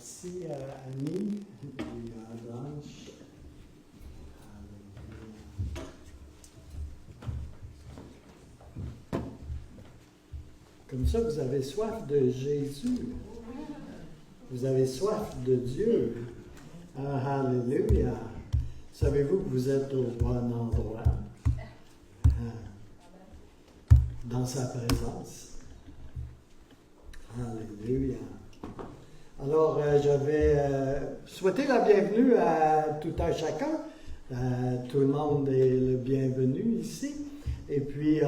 Merci Annie et Blanche. Comme ça, vous avez soif de Jésus. Vous avez soif de Dieu. Ah, alléluia. Savez-vous que vous êtes au bon endroit? Dans sa présence. Alléluia. Alors, je vais souhaiter la bienvenue à tout un chacun. Tout le monde est le bienvenu ici. Et puis,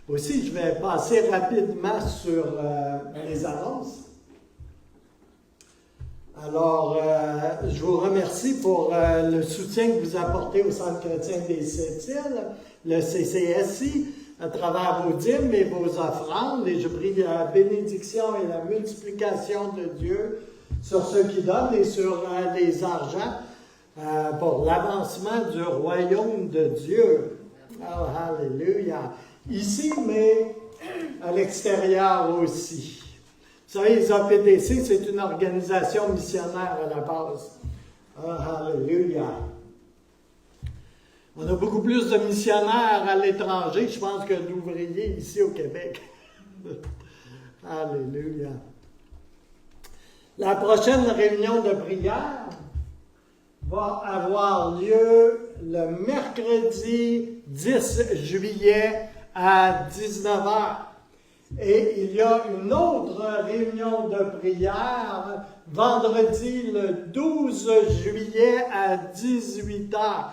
aussi, je vais passer rapidement sur les annonces. Alors, je vous remercie pour le soutien que vous apportez au Centre chrétien des Sept-Îles, le CCSI, à travers vos dîmes et vos offrandes. Et je prie la bénédiction et la multiplication de Dieu sur ceux qui donnent et sur les argents pour l'avancement du royaume de Dieu. Oh, alléluia! Ici, mais à l'extérieur aussi. Vous savez, les APDC, c'est une organisation missionnaire à la base. Oh, alléluia! On a beaucoup plus de missionnaires à l'étranger, je pense, que d'ouvriers ici au Québec. Alléluia! La prochaine réunion de prière va avoir lieu le mercredi 10 juillet à 19h. Et il y a une autre réunion de prière vendredi le 12 juillet à 18h.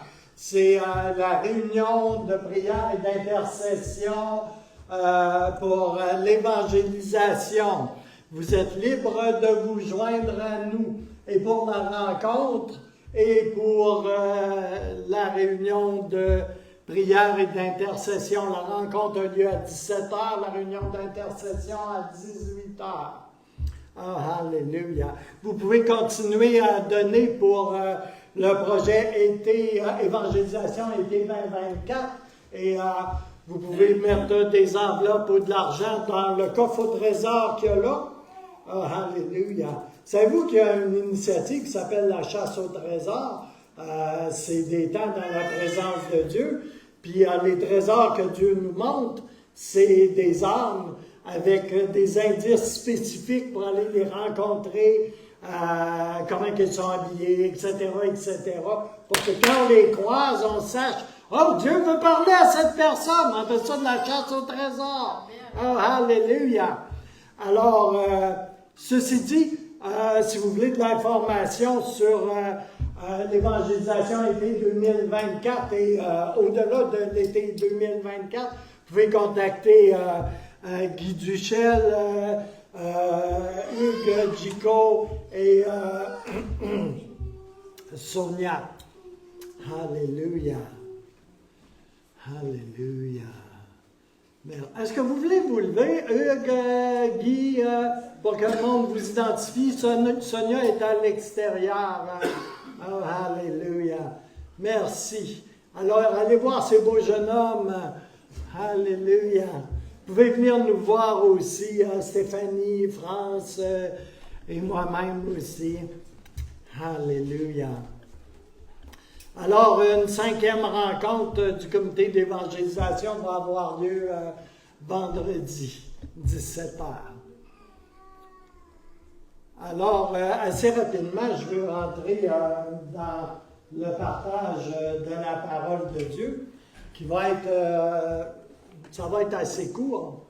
C'est la réunion de prière et d'intercession pour l'évangélisation. Vous êtes libre de vous joindre à nous. Et pour la rencontre et pour la réunion de prière et d'intercession, la rencontre a lieu à 17h, la réunion d'intercession à 18h. Oh, alléluia. Vous pouvez continuer à donner pour le projet évangélisation été 2024 et vous pouvez mettre des enveloppes ou de l'argent dans le coffre au trésor qu'il y a là. Oh, alléluia. Savez-vous qu'il y a une initiative qui s'appelle la chasse au trésor? C'est des temps dans la présence de Dieu. Puis les trésors que Dieu nous montre, c'est des âmes avec des indices spécifiques pour aller les rencontrer, comment ils sont habillés, etc., etc. Pour que quand on les croise, on sache, oh, Dieu veut parler à cette personne. On appelle ça de la chasse au trésor. Oh, alléluia. Alors, ceci dit, si vous voulez de l'information sur l'évangélisation été 2024 et au-delà de l'été 2024, vous pouvez contacter Guy Duchel, Hugues Gico et Sonia. Alléluia. Alléluia. Est-ce que vous voulez vous lever, Hugues, Guy, pour que le monde vous identifie? Sonia est à l'extérieur. Oh, alléluia. Merci. Alors, allez voir ces beaux jeunes hommes. Alléluia. Vous pouvez venir nous voir aussi, Stéphanie, France et moi-même aussi. Alléluia. Alors, une 5e rencontre du comité d'évangélisation va avoir lieu vendredi, 17h. Alors, assez rapidement, je veux rentrer dans le partage de la parole de Dieu, qui va être, ça va être assez court,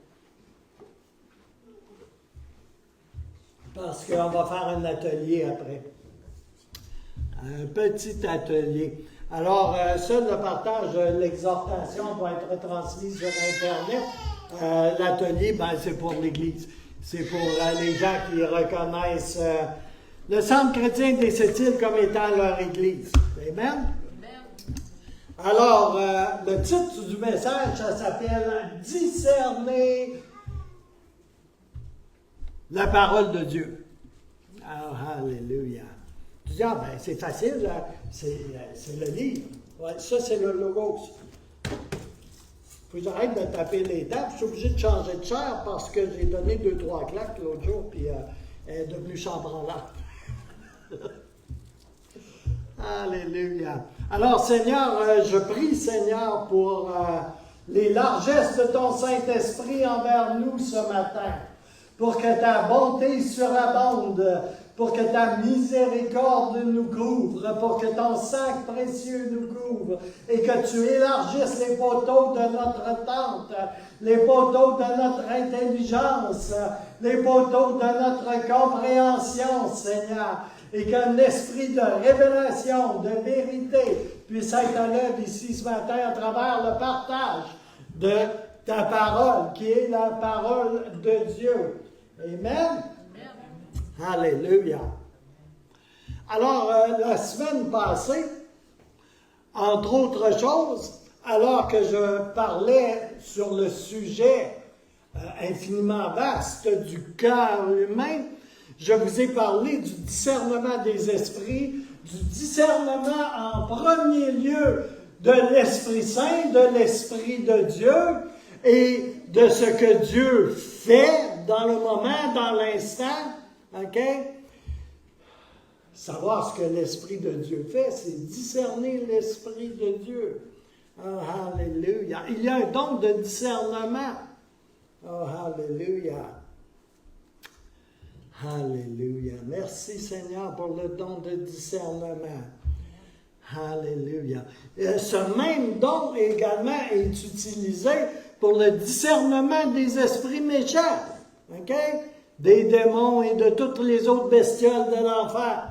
parce qu'on va faire un atelier après. Un petit atelier. Alors, ça, le partage, l'exhortation va être transmise sur Internet. L'atelier, ben, c'est pour l'Église. C'est pour les gens qui reconnaissent le Centre chrétien des Sept-Îles comme étant leur Église. Amen? Alors, le titre du message, ça s'appelle « Discerner la parole de Dieu ». Oh, alléluia. Tu dis, ah ben c'est facile, c'est le livre. Ouais, ça, c'est le logos. Faut que j'arrête de taper les tables. Je suis obligé de changer de chair parce que j'ai donné 2-3 claques l'autre jour, puis elle est devenue chambranlante. Alléluia. Alors, Seigneur, je prie, Seigneur, pour les largesses de ton Saint-Esprit envers nous ce matin, pour que ta bonté surabonde, pour que ta miséricorde nous couvre, pour que ton sang précieux nous couvre, et que tu élargisses les poteaux de notre tente, les poteaux de notre intelligence, les poteaux de notre compréhension, Seigneur, et qu'un esprit de révélation, de vérité puisse être à l'œuvre ici ce matin à travers le partage de ta parole, qui est la parole de Dieu. Amen. Alléluia. Alors, la semaine passée, entre autres choses, alors que je parlais sur le sujet infiniment vaste du cœur humain, je vous ai parlé du discernement des esprits, du discernement en premier lieu de l'Esprit Saint, de l'Esprit de Dieu, et de ce que Dieu fait dans le moment, dans l'instant. OK? Savoir ce que l'Esprit de Dieu fait, c'est discerner l'Esprit de Dieu. Oh, alléluia. Il y a un don de discernement. Oh, alléluia. Alléluia. Merci Seigneur pour le don de discernement. Alléluia. Ce même don également est utilisé pour le discernement des esprits méchants. OK? Des démons et de toutes les autres bestioles de l'enfer.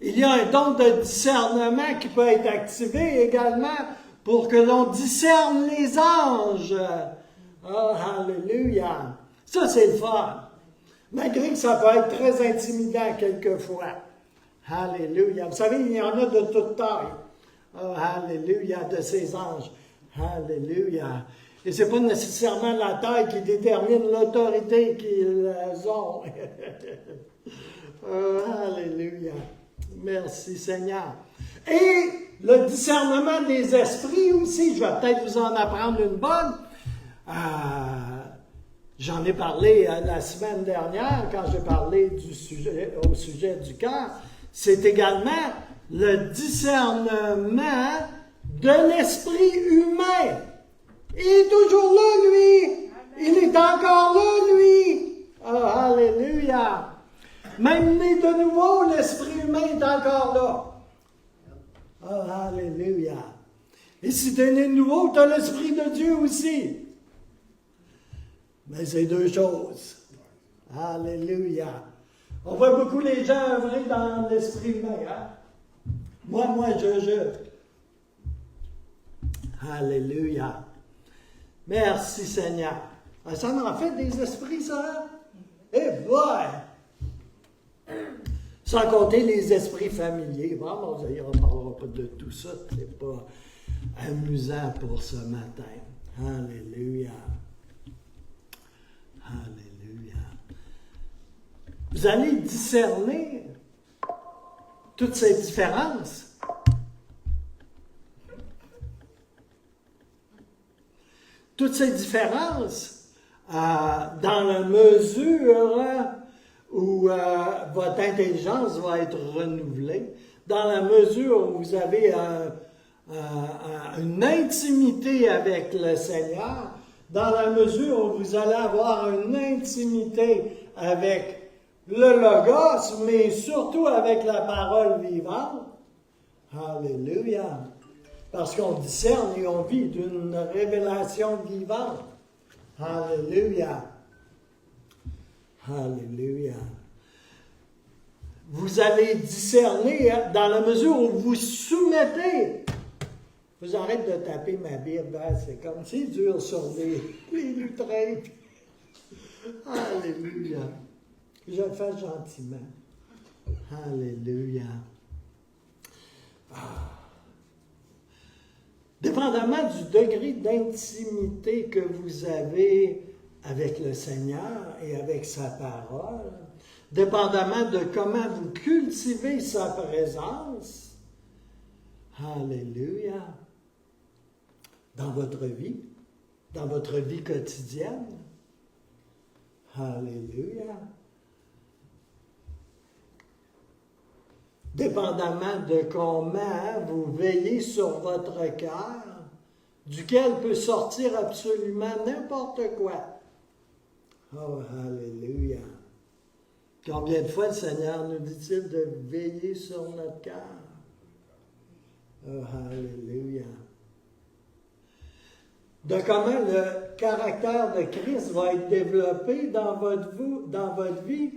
Il y a un don de discernement qui peut être activé également pour que l'on discerne les anges. Oh, alléluia. Ça, c'est le fun. Malgré que ça peut être très intimidant quelquefois. Alléluia. Vous savez, il y en a de toute taille. Oh, alléluia, de ces anges. Alléluia. Et ce n'est pas nécessairement la taille qui détermine l'autorité qu'ils ont. Oh, alléluia. Merci Seigneur. Et le discernement des esprits aussi, je vais peut-être vous en apprendre une bonne. J'en ai parlé la semaine dernière quand j'ai parlé au sujet du cœur. C'est également le discernement de l'esprit humain. Il est toujours là, lui. Il est encore là, lui. Oh, alléluia. Même né de nouveau, l'esprit humain est encore là. Oh, alléluia. Et si tu es né de nouveau, tu as l'esprit de Dieu aussi. Mais c'est deux choses. Alléluia. On voit beaucoup les gens œuvrer dans l'esprit humain. Hein? Moi, je. Alléluia. Merci Seigneur. Ça en fait des esprits, ça. Eh boy! Sans compter les esprits familiers. Bon, on ne parlera pas de tout ça. C'est pas amusant pour ce matin. Alléluia. Alléluia. Vous allez discerner toutes ces différences. Toutes ces différences dans la mesure où votre intelligence va être renouvelée, dans la mesure où vous avez une intimité avec le Seigneur, dans la mesure où vous allez avoir une intimité avec le Logos, mais surtout avec la parole vivante. Alléluia. Parce qu'on discerne et on vit d'une révélation vivante. Alléluia. Alléluia. Vous allez discerner dans la mesure où vous soumettez. Vous arrêtez de taper ma Bible, hein? C'est comme c'est dur sur les lutrins. Alléluia. Je le fais gentiment. Alléluia. Dépendamment du degré d'intimité que vous avez avec le Seigneur et avec sa parole, dépendamment de comment vous cultivez sa présence, alléluia, dans votre vie quotidienne, alléluia, dépendamment de comment vous veillez sur votre cœur, duquel peut sortir absolument n'importe quoi. Oh, alléluia! Combien de fois le Seigneur nous dit-il de veiller sur notre cœur? Oh, alléluia! De comment le caractère de Christ va être développé dans votre vie,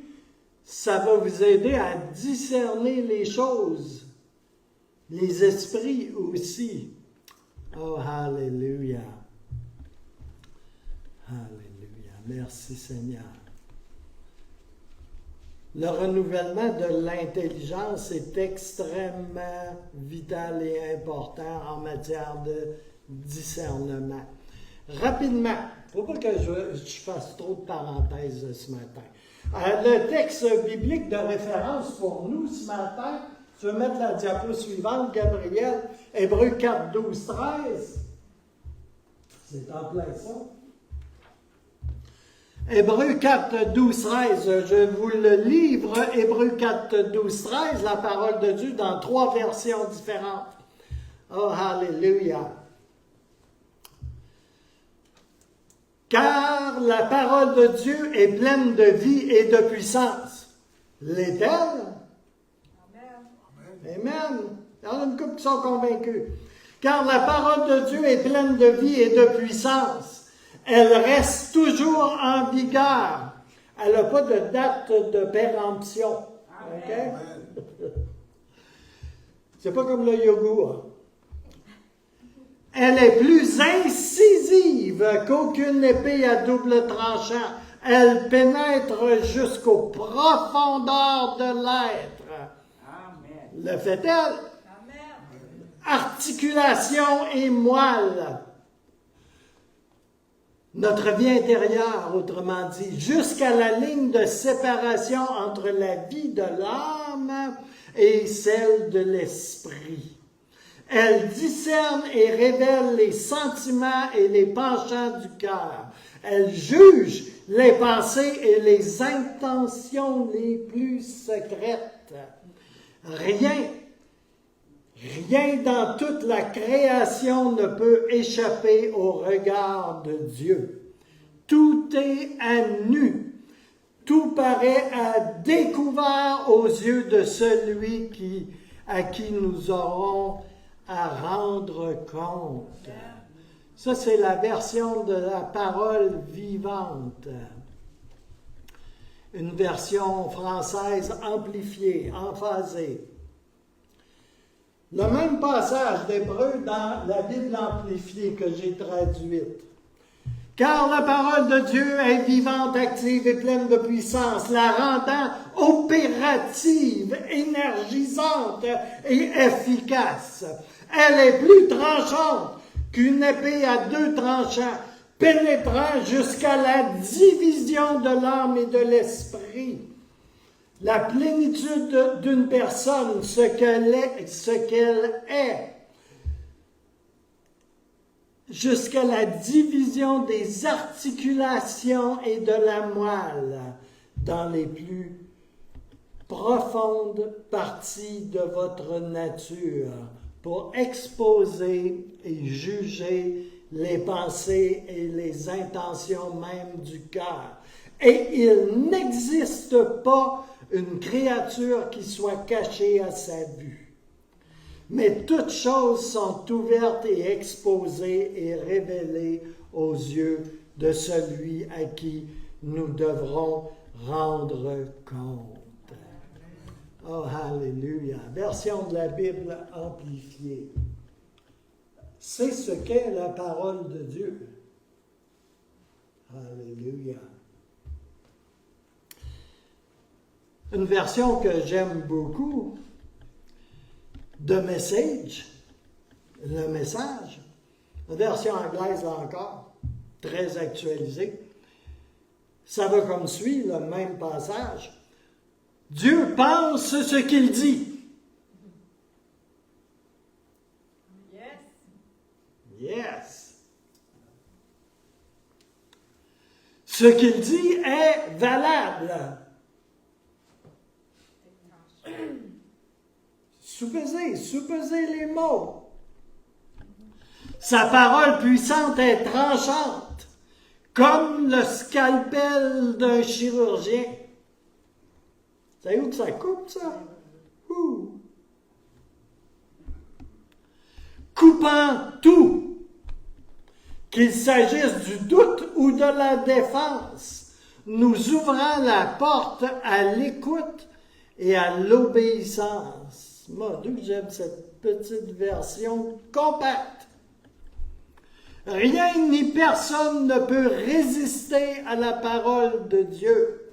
ça va vous aider à discerner les choses, les esprits aussi. Oh, alléluia! Alléluia! Merci Seigneur. Le renouvellement de l'intelligence est extrêmement vital et important en matière de discernement. Rapidement, il ne faut pas que je fasse trop de parenthèses ce matin. Le texte biblique de référence pour nous ce matin, je vais mettre la diapo suivante, Gabriel, Hébreux 4, 12, 13. C'est en plein ça. Hébreux 4, 12, 13, je vous le livre, Hébreux 4, 12, 13, la parole de Dieu dans 3 versions différentes. Oh, alléluia! Car la parole de Dieu est pleine de vie et de puissance. L'est-elle? Amen. Amen. Il y en a une couple qui sont convaincus. Car la parole de Dieu est pleine de vie et de puissance. Elle reste toujours en vigueur. Elle n'a pas de date de péremption. Okay? C'est pas comme le yogourt. Elle est plus incisive qu'aucune épée à double tranchant. Elle pénètre jusqu'aux profondeurs de l'être. Amen. Le fait-elle? Amen. Articulation et moelle. Notre vie intérieure, autrement dit, jusqu'à la ligne de séparation entre la vie de l'âme et celle de l'esprit. Elle discerne et révèle les sentiments et les penchants du cœur. Elle juge les pensées et les intentions les plus secrètes. Rien dans toute la création ne peut échapper au regard de Dieu. Tout est à nu. Tout paraît à découvert aux yeux de celui à qui nous aurons à rendre compte. Ça, c'est la version de la parole vivante. Une version française amplifiée, emphasée. Le même passage d'Hébreux dans la Bible amplifiée que j'ai traduite. Car la parole de Dieu est vivante, active et pleine de puissance, la rendant opérative, énergisante et efficace. Elle est plus tranchante qu'une épée à 2 tranchants, pénétrant jusqu'à la division de l'âme et de l'esprit. La plénitude d'une personne, ce qu'elle est, jusqu'à la division des articulations et de la moelle dans les plus profondes parties de votre nature pour exposer et juger les pensées et les intentions même du cœur. Et il n'existe pas une créature qui soit cachée à sa vue. Mais toutes choses sont ouvertes et exposées et révélées aux yeux de celui à qui nous devrons rendre compte. Oh, alléluia. Version de la Bible amplifiée. C'est ce qu'est la parole de Dieu. Alléluia. Une version que j'aime beaucoup, The Message, le message, une version anglaise là encore, très actualisée. Ça va comme suit, le même passage. Dieu pense ce qu'il dit. Yes. Ce qu'il dit est valable. soupesez les mots. Sa parole puissante est tranchante, comme le scalpel d'un chirurgien. Vous savez où que ça coupe, ça? Coupant tout, qu'il s'agisse du doute ou de la défense, nous ouvrant la porte à l'écoute et à l'obéissance. Mon Dieu, j'aime cette petite version compacte. Rien ni personne ne peut résister à la parole de Dieu.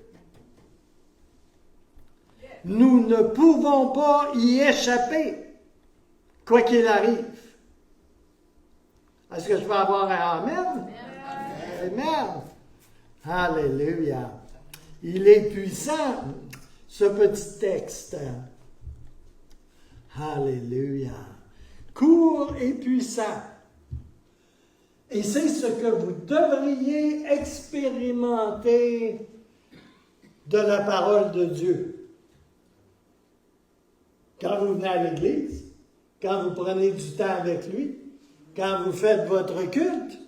Nous ne pouvons pas y échapper, quoi qu'il arrive. Est-ce que je peux avoir un Amen? Amen. Alléluia. Il est puissant, ce petit texte. Alléluia. Court et puissant. Et c'est ce que vous devriez expérimenter de la parole de Dieu. Quand vous venez à l'Église, quand vous prenez du temps avec lui, quand vous faites votre culte,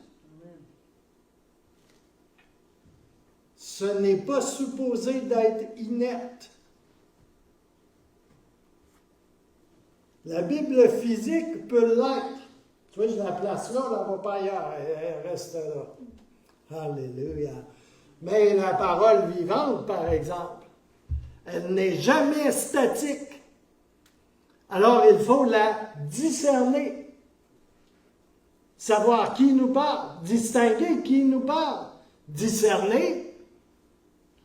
ce n'est pas supposé d'être inerte. La Bible physique peut l'être. Tu vois, je la place là, elle ne va pas ailleurs, elle reste là. Alléluia. Mais la parole vivante, par exemple, elle n'est jamais statique. Alors, il faut la discerner. Savoir qui nous parle, distinguer qui nous parle. Discerner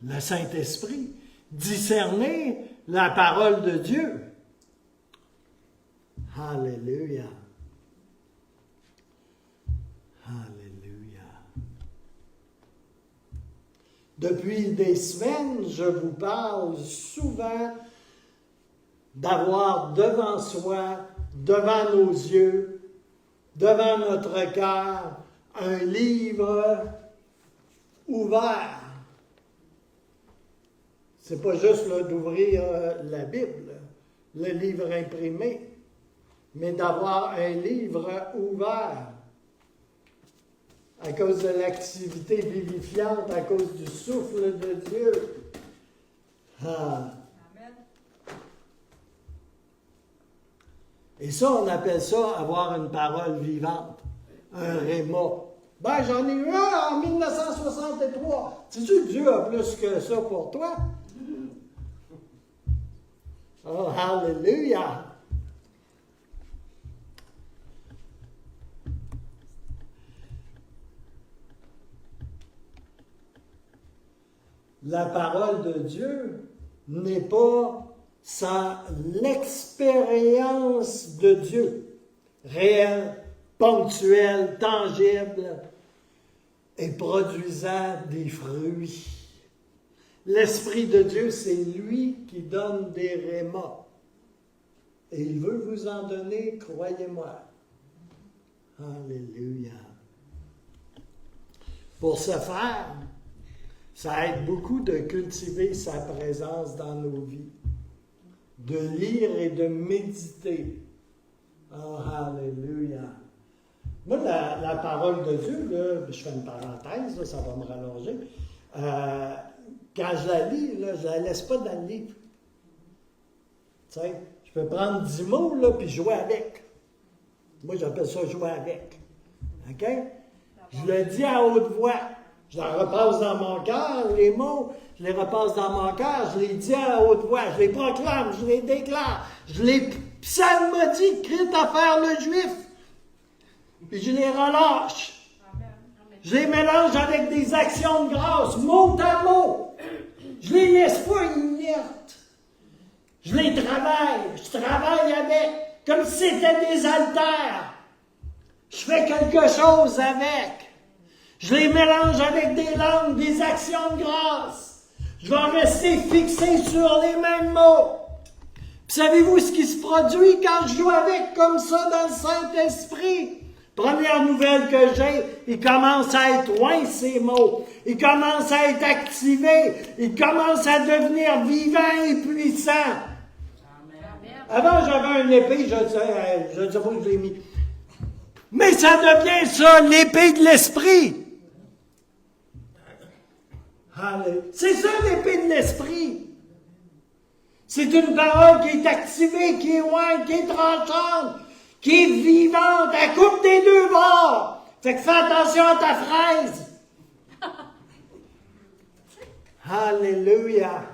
le Saint-Esprit. Discerner la parole de Dieu. Alléluia. Alléluia. Depuis des semaines, je vous parle souvent d'avoir devant soi, devant nos yeux, devant notre cœur, un livre ouvert. C'est pas juste là, d'ouvrir la Bible, le livre imprimé, mais d'avoir un livre ouvert. À cause de l'activité vivifiante, à cause du souffle de Dieu. Ah. Amen. Et ça, on appelle ça avoir une parole vivante, un réma. Ben, j'en ai eu un en 1963. Sais-tu que Dieu a plus que ça pour toi? Oh, hallelujah! La parole de Dieu n'est pas sans l'expérience de Dieu, réelle, ponctuelle, tangible et produisant des fruits. L'Esprit de Dieu, c'est lui qui donne des rémas. Et il veut vous en donner, croyez-moi. Alléluia. Pour ce faire, ça aide beaucoup de cultiver sa présence dans nos vies, de lire et de méditer. Oh, alléluia. Moi, la parole de Dieu, là, je fais une parenthèse, là, ça va me rallonger. Quand je la lis, là, je ne la laisse pas dans le livre. Tu sais, je peux prendre 10 mots, là, puis jouer avec. Moi, j'appelle ça jouer avec. OK? Je le dis à haute voix. Je la repasse dans mon cœur, les mots, je les repasse dans mon cœur, je les dis à haute voix, je les proclame, je les déclare, je les psalmodie, crie à faire le juif, puis je les relâche. Amen. Je les mélange avec des actions de grâce, mot à mot. Je les laisse pas inertes. Je les travaille, je travaille avec, comme si c'était des haltères. Je fais quelque chose avec. Je les mélange avec des langues, des actions de grâce. Je vais rester fixé sur les mêmes mots. Puis savez-vous ce qui se produit quand je joue avec comme ça dans le Saint-Esprit? Première nouvelle que j'ai, il commence à être loin ces mots. Il commence à être activé. Il commence à devenir vivant et puissant. Amen. Avant, j'avais une épée, je ne sais pas où je l'ai mis. Mais ça devient ça, l'épée de l'esprit. C'est ça l'épée de l'esprit. C'est une parole qui est activée, qui est tranchante, qui est vivante, elle coupe des deux bords. Fait que fais attention à ta fraise. Alléluia.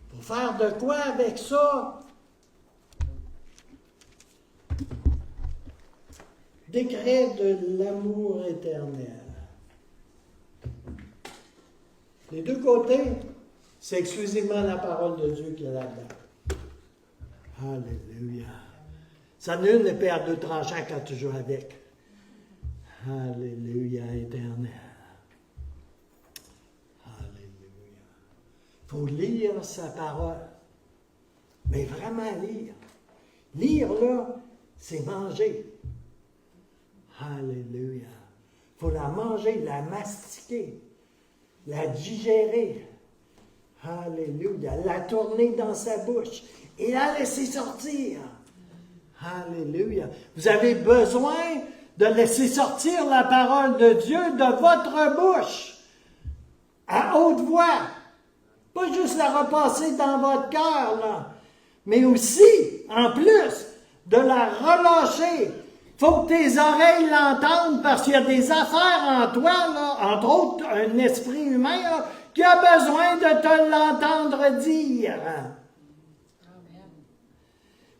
Pour faire de quoi avec ça? Décret de l'amour éternel. Les deux côtés, c'est exclusivement la parole de Dieu qui est là-dedans. Alléluia. Ça n'est une épée à deux tranchants quand tu joues avec. Alléluia éternel. Alléluia. Il faut lire sa parole. Mais vraiment lire. Lire, là, c'est manger. Alléluia. Il faut la manger, la mastiquer, la digérer. Alléluia. La tourner dans sa bouche et la laisser sortir. Alléluia. Vous avez besoin de laisser sortir la parole de Dieu de votre bouche à haute voix. Pas juste la repasser dans votre cœur, là, mais aussi, en plus, de la relâcher. Il faut que tes oreilles l'entendent parce qu'il y a des affaires en toi, là, entre autres un esprit humain, là, qui a besoin de te l'entendre dire.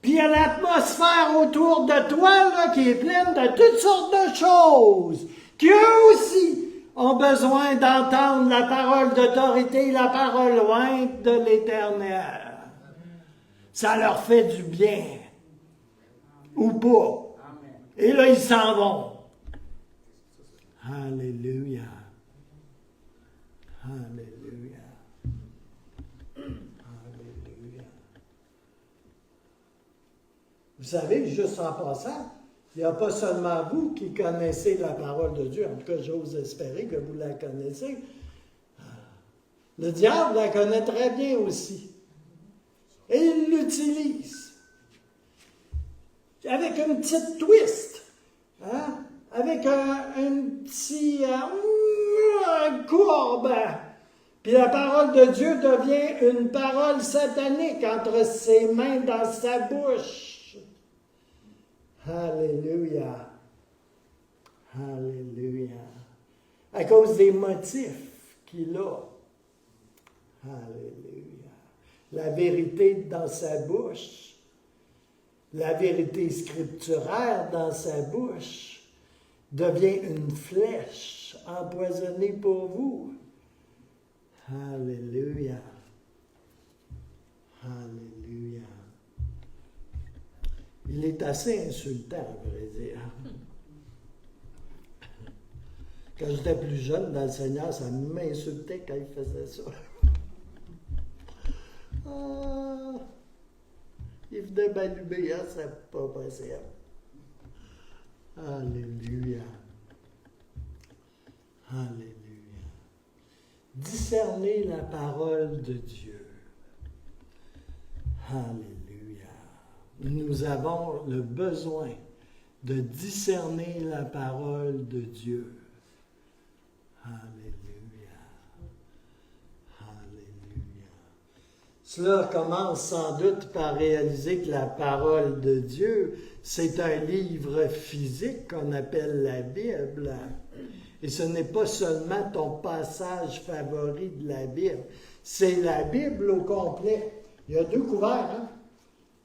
Puis il y a l'atmosphère autour de toi là, qui est pleine de toutes sortes de choses, qui eux aussi ont besoin d'entendre la parole d'autorité, la parole ointe de l'Éternel. Ça leur fait du bien. Ou pas. Et là, ils s'en vont. Alléluia. Alléluia. Alléluia. Vous savez, juste en passant, il n'y a pas seulement vous qui connaissez la parole de Dieu. En tout cas, j'ose espérer que vous la connaissez. Le diable la connaît très bien aussi. Et il l'utilise. Avec une petite twist. Hein? Avec un petit courbe. Puis la parole de Dieu devient une parole satanique entre ses mains dans sa bouche. Alléluia. Alléluia. À cause des motifs qu'il a. Alléluia. La vérité dans sa bouche. La vérité scripturaire dans sa bouche devient une flèche empoisonnée pour vous. Alléluia. Alléluia. Il est assez insultant, à vrai dire. Quand j'étais plus jeune dans le Seigneur, ça m'insultait quand il faisait ça. Ah, il venait m'allumer, hein, c'est pas possible. Alléluia. Alléluia. Discerner la parole de Dieu. Alléluia. Nous avons le besoin de discerner la parole de Dieu. Alléluia. Alléluia. Cela commence sans doute par réaliser que la parole de Dieu, c'est un livre physique qu'on appelle la Bible. Et ce n'est pas seulement ton passage favori de la Bible, c'est la Bible au complet. Il y a 2 couverts, hein?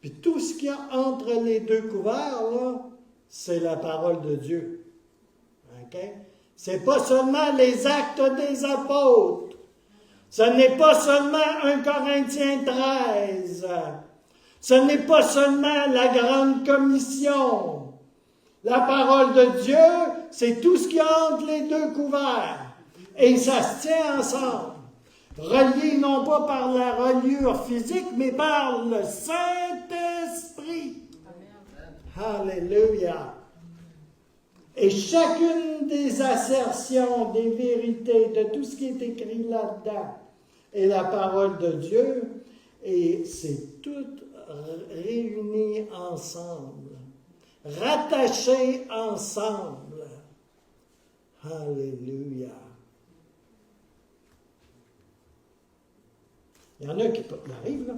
Puis tout ce qu'il y a entre les 2 couverts, là, c'est la parole de Dieu. OK? C'est pas seulement les actes des apôtres. Ce n'est pas seulement 1 Corinthiens 13. Ce n'est pas seulement la grande commission. La parole de Dieu, c'est tout ce qui a entre les 2 couverts. Et ça se tient ensemble. Reliés non pas par la reliure physique, mais par le Saint-Esprit. Alléluia. Et chacune des assertions, des vérités, de tout ce qui est écrit là-dedans, est la parole de Dieu. Et c'est tout réuni ensemble, rattaché ensemble. Alléluia. Il y en a qui arrivent, là,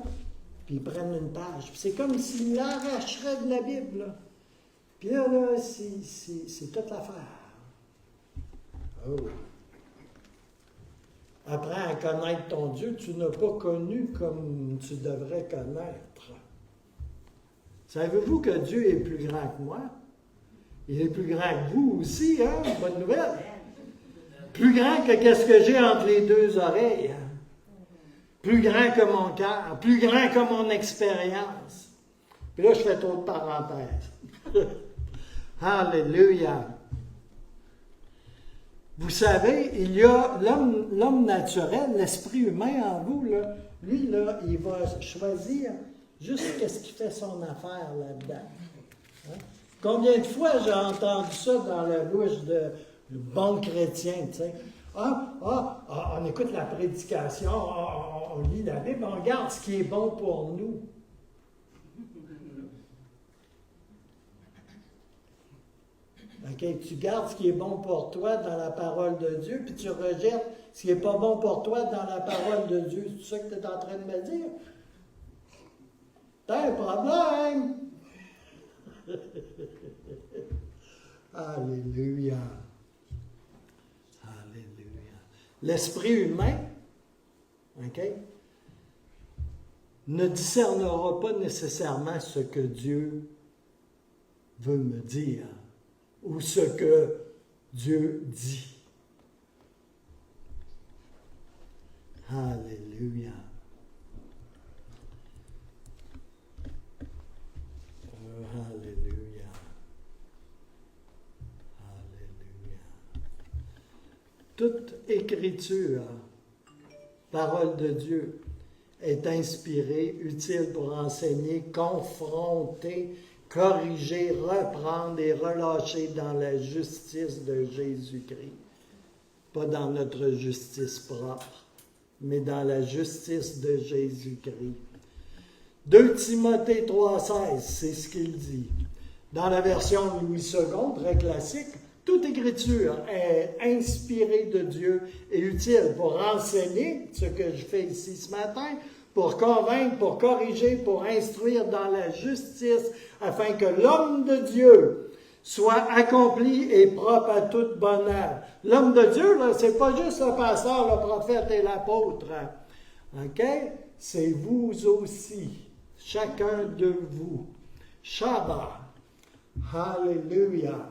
puis ils prennent une page. Puis c'est comme s'ils l'arracheraient de la Bible. Là. Puis là, c'est toute l'affaire. Oh. Apprends à connaître ton Dieu, tu n'as pas connu comme tu devrais connaître. Savez-vous que Dieu est plus grand que moi? Il est plus grand que vous aussi, hein? Bonne nouvelle. Plus grand que qu'est-ce que j'ai entre les deux oreilles. Plus grand que mon cœur, plus grand que mon expérience. Puis là, je fais trop de parenthèses. Alléluia. Vous savez, il y a l'homme naturel, l'esprit humain en vous, là, lui, là, il va choisir juste ce qui fait son affaire là-dedans. Hein? Combien de fois j'ai entendu ça dans la bouche de bons chrétiens, tu sais? On écoute la prédication, on lit la Bible, on regarde ce qui est bon pour nous. Okay, tu gardes ce qui est bon pour toi dans la parole de Dieu, puis tu rejettes ce qui n'est pas bon pour toi dans la parole de Dieu. C'est ça que tu es en train de me dire? T'as un problème! Alléluia! Alléluia! L'esprit humain, okay, ne discernera pas nécessairement ce que Dieu veut me dire ou ce que Dieu dit. Alléluia. Alléluia. Alléluia. Toute écriture, parole de Dieu, est inspirée, utile pour enseigner, confronter, corriger, reprendre et relâcher dans la justice de Jésus-Christ. Pas dans notre justice propre, mais dans la justice de Jésus-Christ. 2 Timothée 3,16, c'est ce qu'il dit. Dans la version Louis II, très classique, toute écriture est inspirée de Dieu et utile pour enseigner, ce que je fais ici ce matin, pour convaincre, pour corriger, pour instruire dans la justice, afin que l'homme de Dieu soit accompli et propre à toute bonne œuvre. L'homme de Dieu, là, c'est pas juste le pasteur, le prophète et l'apôtre. OK? C'est vous aussi. Chacun de vous. Shabbat. Alléluia.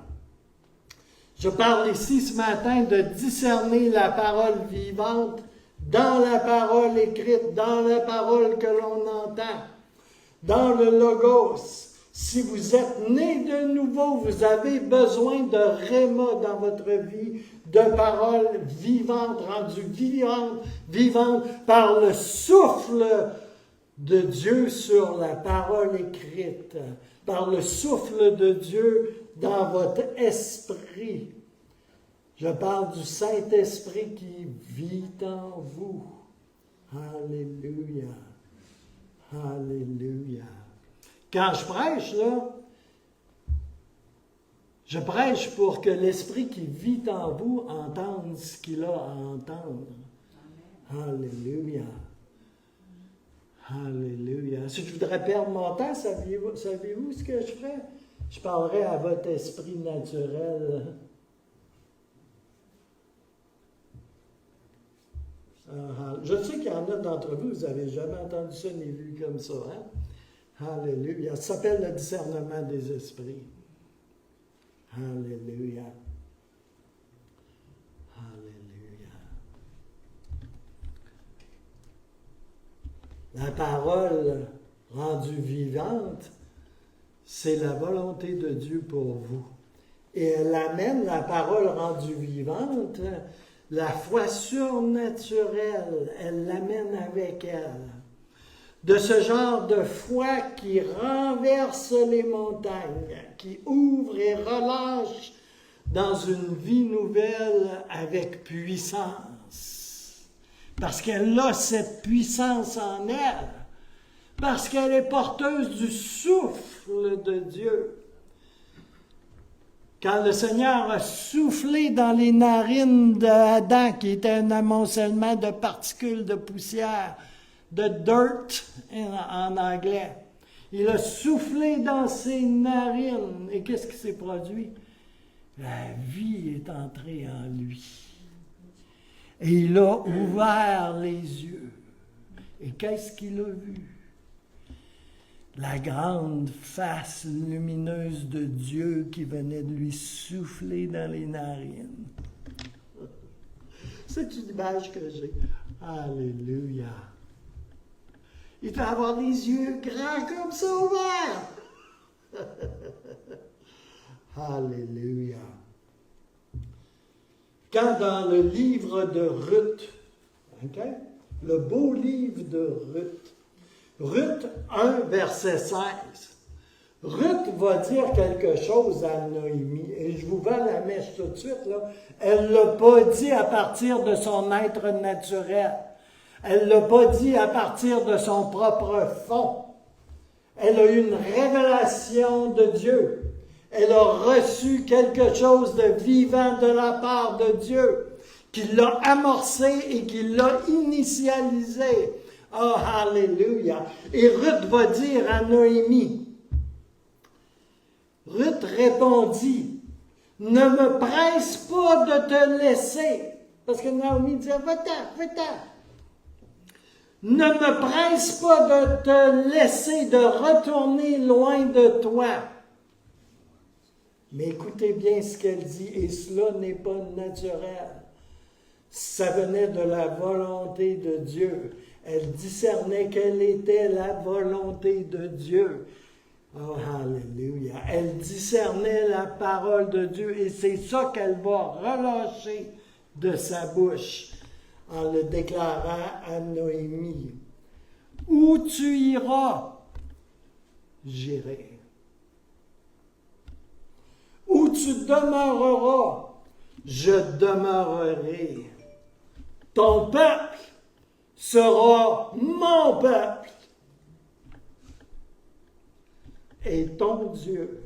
Je parle ici ce matin de discerner la parole vivante dans la parole écrite, dans la parole que l'on entend, dans le Logos. Si vous êtes né de nouveau, vous avez besoin de Réma dans votre vie, de paroles vivantes, rendues vivantes par le souffle de Dieu sur la parole écrite, par le souffle de Dieu dans votre esprit. Je parle du Saint-Esprit qui vit en vous. Alléluia. Alléluia. Quand je prêche, là, je prêche pour que l'Esprit qui vit en vous entende ce qu'il a à entendre. Alléluia. Alléluia. Si je voudrais perdre mon temps, savez-vous ce que je ferais? Je parlerais à votre esprit naturel. Je sais qu'il y en a d'entre vous, vous n'avez jamais entendu ça ni vu comme ça. Hein? Alléluia. Ça s'appelle le discernement des esprits. Alléluia. Alléluia. La parole rendue vivante, c'est la volonté de Dieu pour vous. Et elle amène la parole rendue vivante, la foi surnaturelle, elle l'amène avec elle. De ce genre de foi qui renverse les montagnes, qui ouvre et relâche dans une vie nouvelle avec puissance. Parce qu'elle a cette puissance en elle. parce qu'elle est porteuse du souffle de Dieu. Quand le Seigneur a soufflé dans les narines d'Adam, qui était un amoncellement de particules de poussière, de dirt en anglais, il a soufflé dans ses narines. Et qu'est-ce qui s'est produit? La vie est entrée en lui. Et il a ouvert les yeux. Et qu'est-ce qu'il a vu? La grande face lumineuse de Dieu qui venait de lui souffler dans les narines. C'est une image que j'ai. Alléluia. Il doit avoir les yeux grands comme ça ouverts. Alléluia. Quand dans le livre de Ruth, okay, le beau livre de Ruth, Ruth 1, verset 16. Ruth va dire quelque chose à Noémie, et je vous vends la mèche tout de suite, là. Elle ne l'a pas dit à partir de son être naturel. Elle ne l'a pas dit à partir de son propre fond. Elle a eu une révélation de Dieu. Elle a reçu quelque chose de vivant de la part de Dieu, qui l'a amorcé et qui l'a initialisé. Oh, alléluia! Et Ruth va dire à Noémie, Ruth répondit, ne me presse pas de te laisser. Parce que Naomi disait, va-t'en, va-t'en. Ne me presse pas de te laisser, de retourner loin de toi. Mais écoutez bien ce qu'elle dit, et cela n'est pas naturel. Ça venait de la volonté de Dieu. Elle discernait quelle était la volonté de Dieu. Oh, alléluia. Elle discernait la parole de Dieu et c'est ça qu'elle va relâcher de sa bouche en le déclarant à Noémie. Où tu iras, j'irai. Où tu demeureras, je demeurerai. Ton peuple sera mon peuple. Et ton Dieu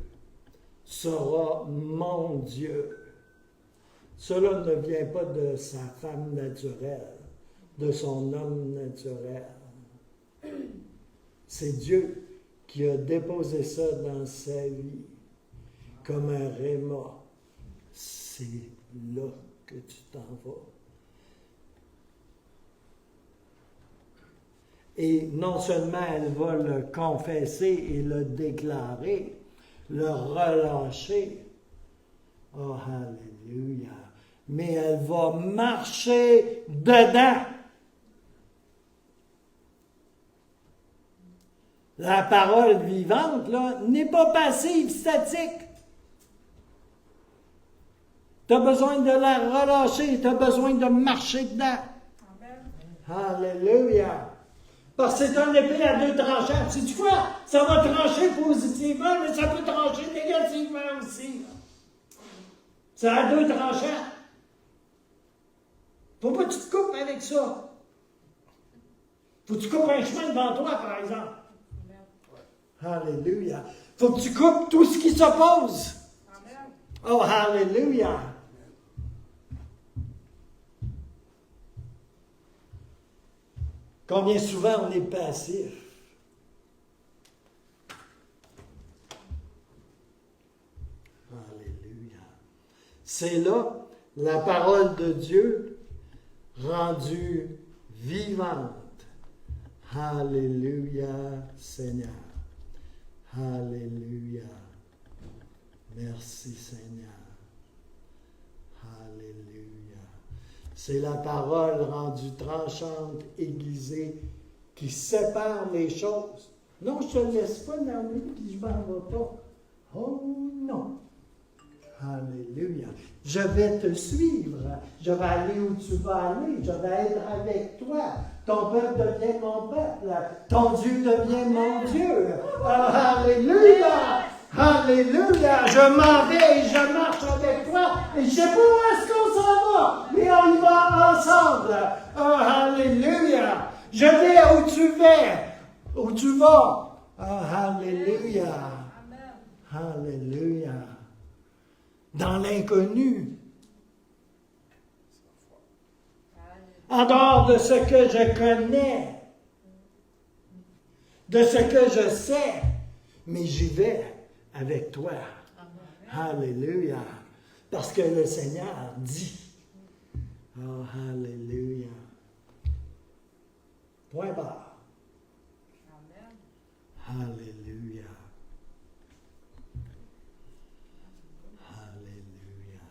sera mon Dieu. Cela ne vient pas de sa femme naturelle, de son homme naturel. C'est Dieu qui a déposé ça dans sa vie, comme un réma. C'est là que tu t'en vas. Et non seulement elle va le confesser et le déclarer, le relâcher. Oh, alléluia. Mais elle va marcher dedans. La parole vivante, là, n'est pas passive, statique. Tu as besoin de la relâcher, tu as besoin de marcher dedans. Amen. Alléluia. Parce que c'est un épée à deux tranchants. Sais-tu quoi? Ça va trancher positivement, mais ça peut trancher négativement aussi. C'est à deux tranchants. Faut pas que tu te coupes avec ça. Faut que tu coupes un chemin devant toi, par exemple. Alléluia. Faut que tu coupes tout ce qui s'oppose. Oh, alléluia. Combien souvent on est passif? Alléluia. C'est là la parole de Dieu rendue vivante. Alléluia, Seigneur. Alléluia. Merci, Seigneur. Alléluia. C'est la parole rendue tranchante, aiguisée, qui sépare les choses. Non, je ne te laisse pas, Naomi, puis je m'en vais pas. Oh non. Alléluia. Je vais te suivre. Je vais aller où tu vas aller. Je vais être avec toi. Ton peuple devient mon peuple. Ton Dieu devient mon Dieu. Oh, alléluia. Alléluia. Je m'en vais et je marche avec toi. Et je ne sais pas où est-ce qu'on s'en va. Mais on y va ensemble. Oh, alléluia. Je vais où tu vas. où tu vas. Ah, alléluia. Alléluia. Dans l'inconnu. En dehors de ce que je connais, de ce que je sais, mais j'y vais avec toi. Alléluia. Parce que le Seigneur dit. Oh, alléluia. Point barre. Alléluia. Alléluia.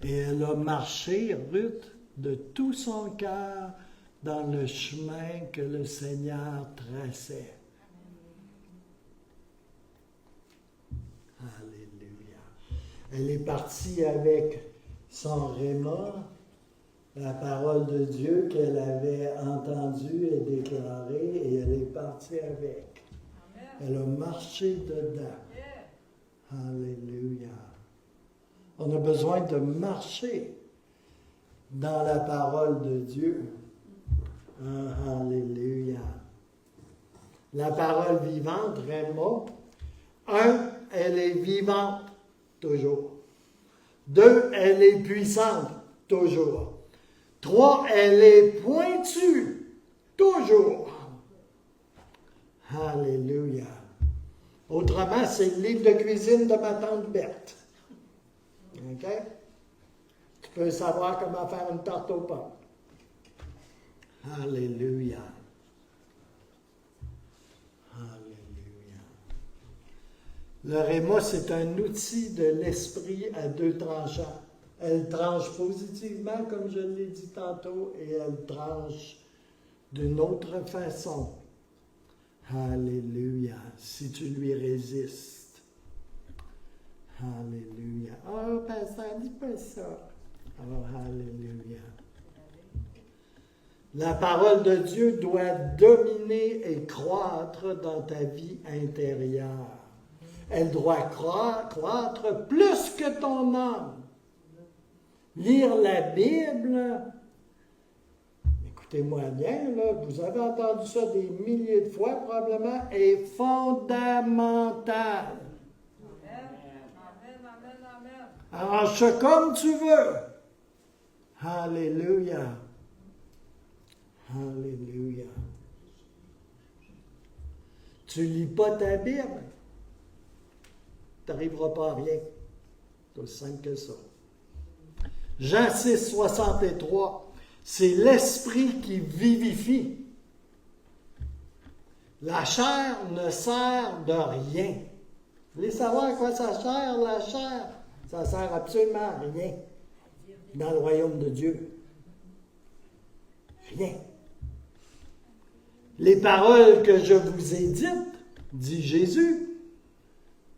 Et elle a marché, Ruth, de tout son cœur dans le chemin que le Seigneur traçait. Alléluia. Elle est partie avec son rhéma, la parole de Dieu qu'elle avait entendue et déclarée, et elle est partie avec. Amen. Elle a marché dedans. Yeah. Alléluia. On a besoin de marcher dans la parole de Dieu. Ah, alléluia. La parole vivante, rhéma. 1, elle est vivante, toujours. 2, elle est puissante, toujours. 3, elle est pointue, toujours. Alléluia. Autrement, c'est le livre de cuisine de ma tante Berthe. OK? Tu peux savoir comment faire une tarte aux pommes. Alléluia. Alléluia. Le rhéma, c'est un outil de l'esprit à deux tranchants. Elle tranche positivement, comme je l'ai dit tantôt, et elle tranche d'une autre façon. Alléluia. Si tu lui résistes. Alléluia. Oh, pasteur, dis pas ça. Oh, alléluia. La parole de Dieu doit dominer et croître dans ta vie intérieure. Elle doit croître plus que ton âme. Lire la Bible, écoutez-moi bien, là, vous avez entendu ça des milliers de fois probablement, est fondamental. Amen. Arrange ça comme tu veux. Alléluia. Alléluia. Tu lis pas ta Bible, tu n'arriveras pas à rien. C'est aussi simple que ça. Jean 6, 63, c'est l'esprit qui vivifie. La chair ne sert de rien. Vous voulez savoir à quoi ça sert, la chair? Ça sert absolument à rien dans le royaume de Dieu. Rien. Les paroles que je vous ai dites, dit Jésus,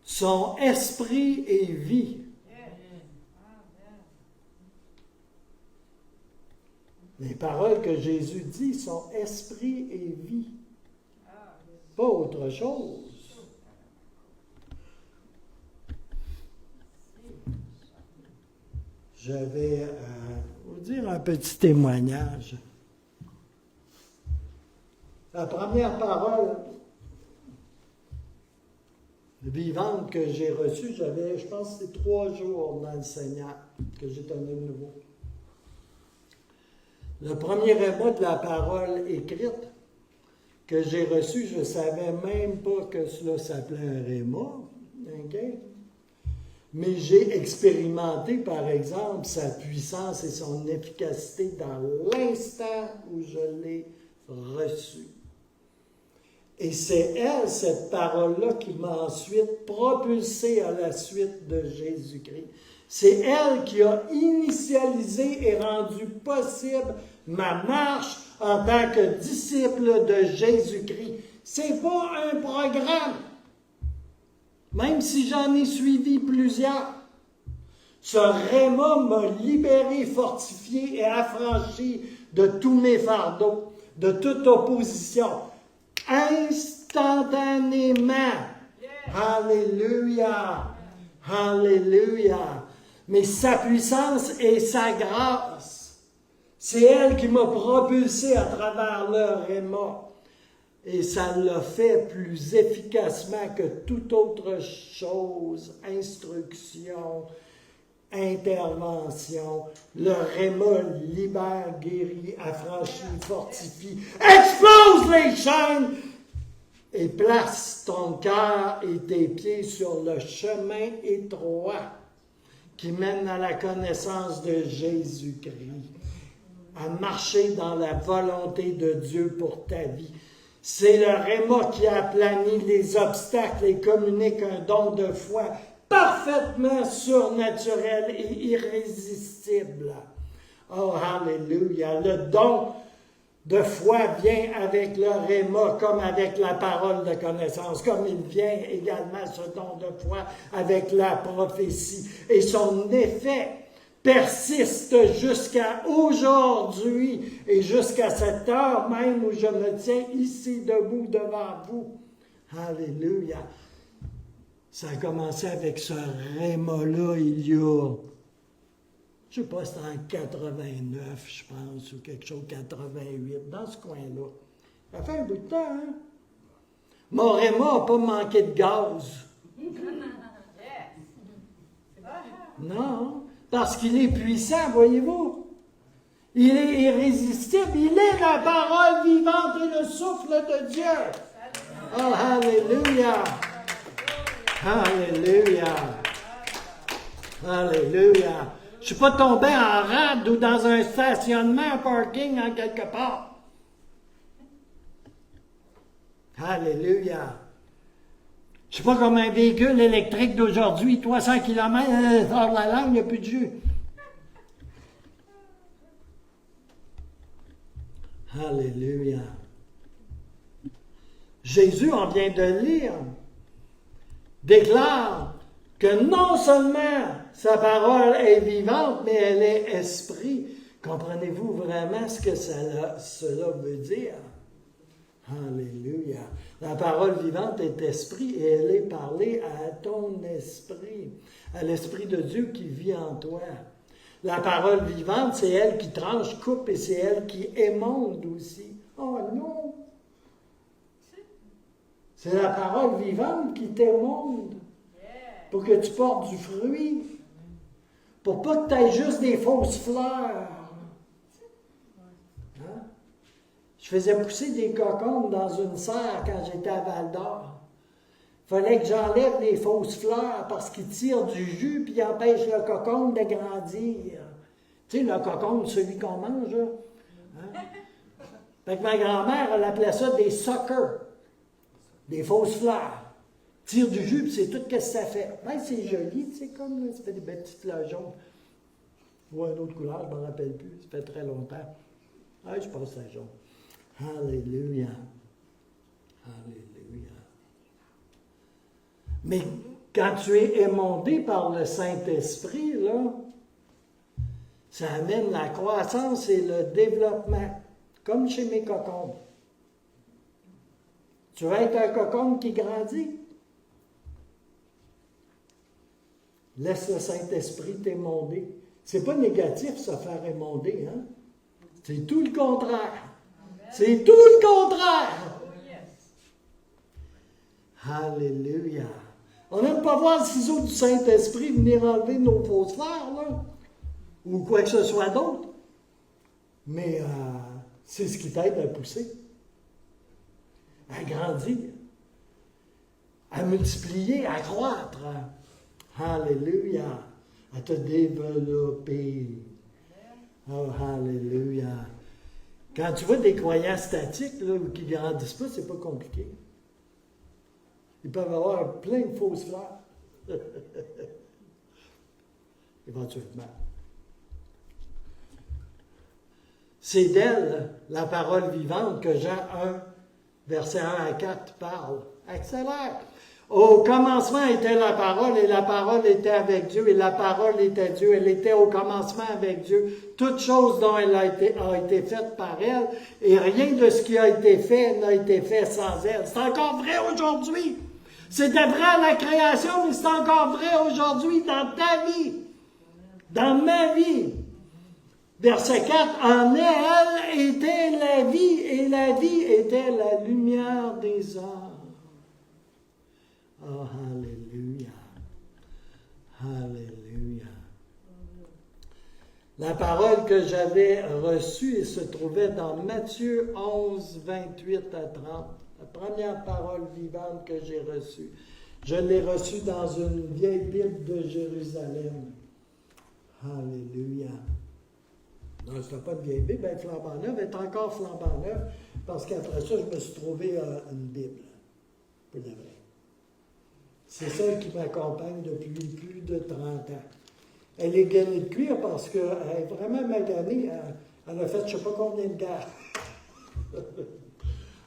sont esprit et vie. Les paroles que Jésus dit sont esprit et vie. Pas autre chose. Je vais vous dire un petit témoignage. La première parole vivante que j'ai reçue, j'avais, je pense, c'est 3 jours dans le Seigneur que j'étais né de nouveau. Le premier rhéma de la parole écrite que j'ai reçu, je ne savais même pas que cela s'appelait un rhéma. Okay? Mais j'ai expérimenté, par exemple, sa puissance et son efficacité dans l'instant où je l'ai reçu. Et c'est elle, cette parole-là, qui m'a ensuite propulsé à la suite de Jésus-Christ. C'est elle qui a initialisé et rendu possible ma marche en tant que disciple de Jésus-Christ. C'est pas un programme, même si j'en ai suivi plusieurs. Ce rhéma m'a libéré, fortifié et affranchi de tous mes fardeaux, de toute opposition, instantanément. Alléluia! Alléluia! Mais sa puissance et sa grâce, c'est elle qui m'a propulsé à travers le rhéma. Et ça l'a fait plus efficacement que toute autre chose, instruction, intervention. Le réma libère, guérit, affranchit, fortifie, explose les chaînes et place ton cœur et tes pieds sur le chemin étroit qui mène à la connaissance de Jésus-Christ, à marcher dans la volonté de Dieu pour ta vie. C'est le réma qui aplanit les obstacles et communique un don de foi parfaitement surnaturel et irrésistible. Oh, alléluia! Le don de foi vient avec le réma comme avec la parole de connaissance, comme il vient également ce don de foi avec la prophétie. Et son effet persiste jusqu'à aujourd'hui et jusqu'à cette heure même où je me tiens ici debout devant vous. Alléluia! Ça a commencé avec ce réma-là il y a, je ne sais pas, c'était en 89, je pense, ou quelque chose, 88, dans ce coin-là. Ça fait un bout de temps, hein? Mon réma n'a pas manqué de gaz. Non, parce qu'il est puissant, voyez-vous. Il est irrésistible. Il est la parole vivante et le souffle de Dieu. Oh, alléluia! Alléluia! Alléluia! Je ne suis pas tombé en rade ou dans un stationnement, un parking en quelque part. Alléluia! Je ne suis pas comme un véhicule électrique d'aujourd'hui, 300 km, hors de la langue, il n'y a plus de jus. Alléluia! Jésus, on vient de lire, déclare que non seulement sa parole est vivante, mais elle est esprit. Comprenez-vous vraiment ce que cela veut dire? Alléluia. La parole vivante est esprit et elle est parlée à ton esprit, à l'esprit de Dieu qui vit en toi. La parole vivante, c'est elle qui tranche, coupe et c'est elle qui émonde aussi. Oh non! C'est la parole vivante qui t'émonde pour que tu portes du fruit, pour pas que tu aies juste des fausses fleurs. Hein? Je faisais pousser des cocombes dans une serre quand j'étais à Val-d'Or. Il fallait que j'enlève les fausses fleurs parce qu'ils tirent du jus puis ils empêchent le cocombe de grandir. Tu sais, le cocombe, celui qu'on mange, là. Hein? Fait que ma grand-mère, elle appelait ça des suckers, des fausses fleurs. Tire du jus, puis c'est tout ce que ça fait. Ben, c'est joli, tu sais, comme, là, ça fait des belles petites fleurs jaunes. Ou une autre couleur, je ne me rappelle plus, ça fait très longtemps. Ah, je pense à jaune. Alléluia. Alléluia. Mais quand tu es émondé par le Saint-Esprit, là, ça amène la croissance et le développement, comme chez mes cocombes. Tu veux être un cocombe qui grandit? Laisse le Saint-Esprit t'émonder. C'est pas négatif, se faire émonder, hein? C'est tout le contraire. C'est tout le contraire. Alléluia. On n'aime pas voir le ciseau du Saint-Esprit venir enlever nos fausses fleurs, là. Ou quoi que ce soit d'autre. Mais c'est ce qui t'aide à pousser, à grandir, à multiplier, à croître. Alléluia. À te développer. Oh, alléluia. Quand tu vois des croyants statiques là, ou qui ne grandissent pas, c'est pas compliqué. Ils peuvent avoir plein de fausses fleurs. Éventuellement. C'est d'elle, la parole vivante, que Jean 1, versets 1 à 4 parle. Accélère. Au commencement était la parole, et la parole était avec Dieu, et la parole était Dieu. Elle était au commencement avec Dieu. Toute chose dont elle a été faite par elle, et rien de ce qui a été fait n'a été fait sans elle. C'est encore vrai aujourd'hui. C'était vrai à la création, mais c'est encore vrai aujourd'hui dans ta vie, dans ma vie. Verset 4, en elle était la vie, et la vie était la lumière des hommes. Oh, alléluia. Alléluia. La parole que j'avais reçue se trouvait dans Matthieu 11, 28 à 30. La première parole vivante que j'ai reçue. Je l'ai reçue dans une vieille Bible de Jérusalem. Alléluia. Non, ce n'est pas une vieille Bible, elle est flambant neuve, elle est encore flambant neuve, parce qu'après ça, je me suis trouvé une Bible, pour de vrai. C'est celle qui m'accompagne depuis plus de 30 ans. Elle est gainée de cuir parce qu'elle est vraiment maganée. Elle a fait je ne sais pas combien de guerres.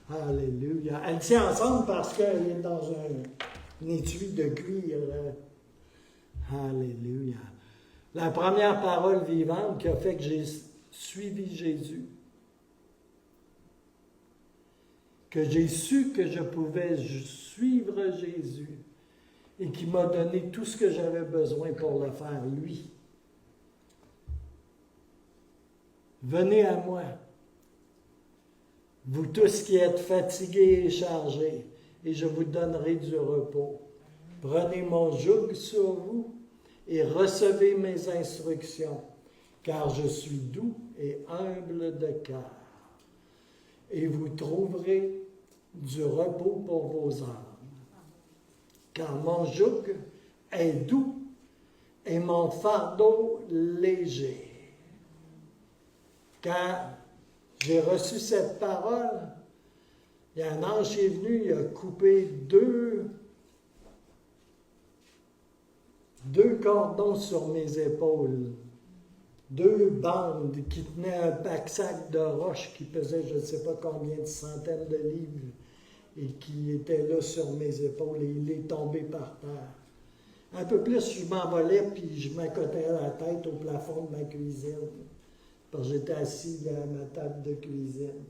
Alléluia. Elle tient ensemble parce qu'elle est dans un étui de cuir. Alléluia. La première parole vivante qui a fait que j'ai suivi Jésus, que j'ai su que je pouvais suivre Jésus et qui m'a donné tout ce que j'avais besoin pour le faire, lui. Venez à moi, vous tous qui êtes fatigués et chargés, et je vous donnerai du repos. Prenez mon joug sur vous et recevez mes instructions, car je suis doux et humble de cœur, et vous trouverez du repos pour vos âmes. Car mon joug est doux et mon fardeau léger. Quand j'ai reçu cette parole, il y a un ange qui est venu, il a coupé deux cordons sur mes épaules, 2 bandes qui tenaient un pack-sac de roches qui pesait je ne sais pas combien de centaines de livres et qui était là sur mes épaules et il est tombé par terre. Un peu plus, je m'envolais puis je m'accotais la tête au plafond de ma cuisine parce que j'étais assis à ma table de cuisine.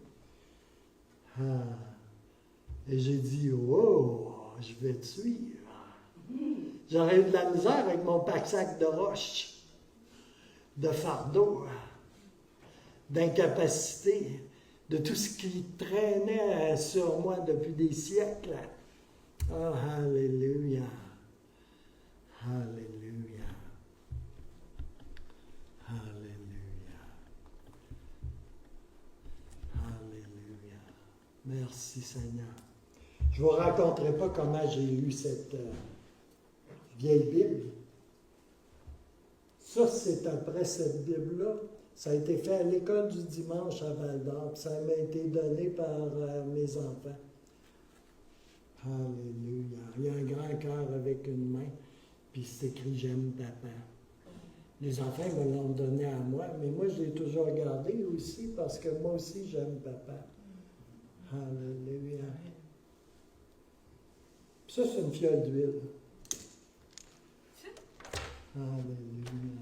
Et j'ai dit, oh, je vais te suivre. J'aurais eu de la misère avec mon pack-sac de roches, de fardeau, d'incapacité, de tout ce qui traînait sur moi depuis des siècles. Oh, alléluia. Alléluia. Alléluia. Alléluia. Merci Seigneur. Je ne vous raconterai pas comment j'ai eu cette vieille Bible. Ça, c'est après cette Bible-là. Ça a été fait à l'école du dimanche à Val-d'Or. Ça m'a été donné par mes enfants. Alléluia. Il y a un grand cœur avec une main, puis c'est écrit « J'aime papa ». Les enfants me l'ont donné à moi, mais moi, je l'ai toujours gardé aussi, parce que moi aussi, j'aime papa. Alléluia. Puis ça, c'est une fiole d'huile. Alléluia.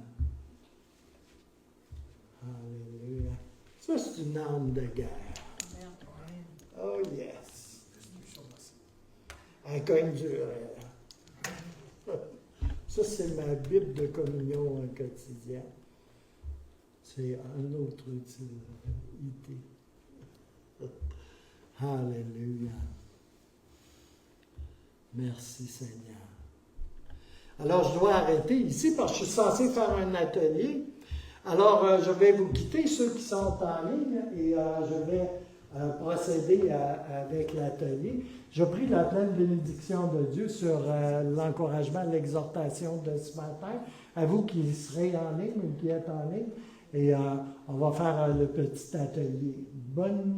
Alléluia. Ça, c'est une arme de guerre. Oh, yes. Un cogne dur. Ça, c'est ma Bible de communion quotidienne. C'est un autre utilité. Alléluia. Merci Seigneur. Alors, je dois arrêter ici parce que je suis censé faire un atelier. Alors, je vais vous quitter, ceux qui sont en ligne, et je vais procéder avec l'atelier. Je prie la pleine bénédiction de Dieu sur l'encouragement, l'exhortation de ce matin. À vous qui serez en ligne ou qui êtes en ligne, et on va faire le petit atelier. Bonne